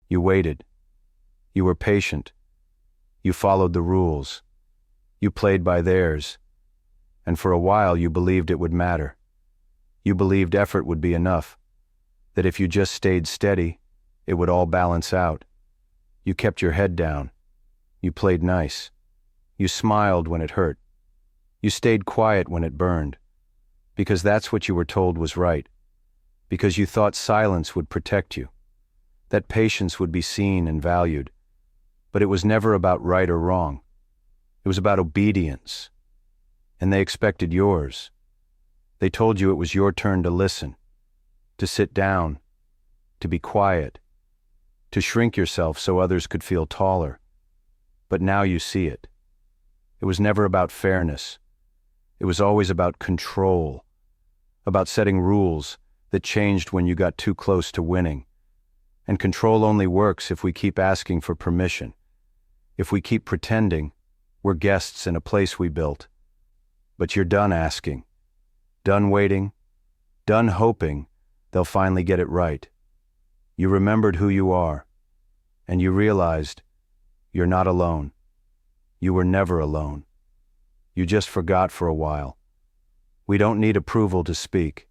You waited. You were patient. You followed the rules. You played by theirs. And for a while you believed it would matter. You believed effort would be enough, that if you just stayed steady, it would all balance out. You kept your head down. You played nice. You smiled when it hurt. You stayed quiet when it burned, because that's what you were told was right, because you thought silence would protect you, that patience would be seen and valued. But it was never about right or wrong. It was about obedience. And they expected yours. They told you it was your turn to listen, to sit down, to be quiet, to shrink yourself so others could feel taller. But now you see it. It was never about fairness. It was always about control, about setting rules that changed when you got too close to winning. And control only works if we keep asking for permission, if we keep pretending we're guests in a place we built. But you're done asking, done waiting, done hoping they'll finally get it right. You remembered who you are, and you realized you're not alone. You were never alone. You just forgot for a while. We don't need approval to speak.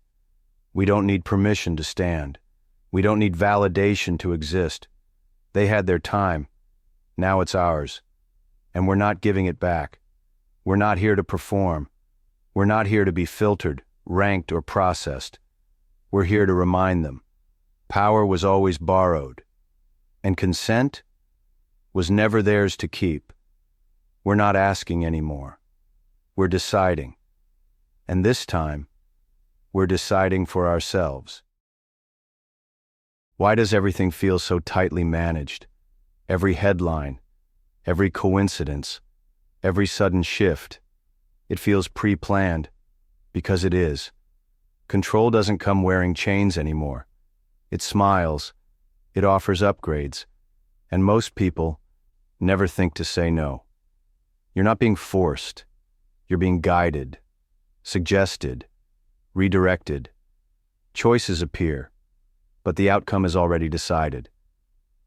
We don't need permission to stand. We don't need validation to exist. They had their time. Now it's ours. And we're not giving it back. We're not here to perform. We're not here to be filtered, ranked, or processed. We're here to remind them. Power was always borrowed. And consent was never theirs to keep. We're not asking anymore. We're deciding. And this time, we're deciding for ourselves. Why does everything feel so tightly managed? Every headline, every coincidence, every sudden shift. It feels pre-planned, because it is. Control doesn't come wearing chains anymore. It smiles, it offers upgrades, and most people never think to say no. You're not being forced. You're being guided, suggested, redirected. Choices appear, but the outcome is already decided.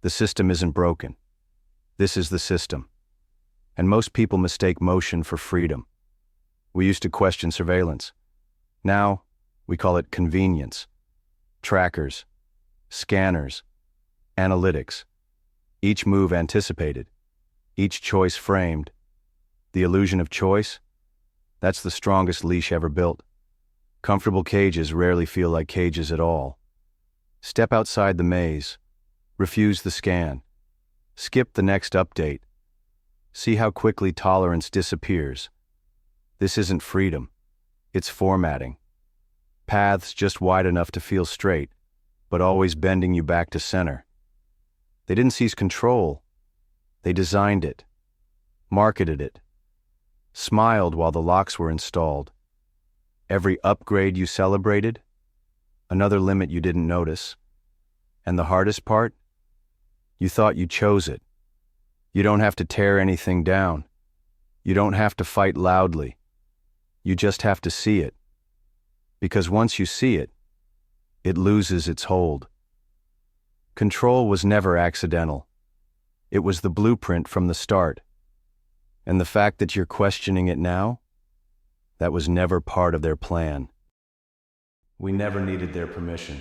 The system isn't broken. This is the system. And most people mistake motion for freedom. We used to question surveillance. Now, we call it convenience. Trackers, scanners, analytics. Each move anticipated, each choice framed. The illusion of choice? That's the strongest leash ever built. Comfortable cages rarely feel like cages at all. Step outside the maze. Refuse the scan. Skip the next update. See how quickly tolerance disappears. This isn't freedom. It's formatting. Paths just wide enough to feel straight, but always bending you back to center. They didn't seize control. They designed it, marketed it, smiled while the locks were installed. Every upgrade you celebrated, another limit you didn't notice. And the hardest part? You thought you chose it. You don't have to tear anything down. You don't have to fight loudly. You just have to see it. Because once you see it, it loses its hold. Control was never accidental. It was the blueprint from the start. And the fact that you're questioning it now, that was never part of their plan. We never needed their permission.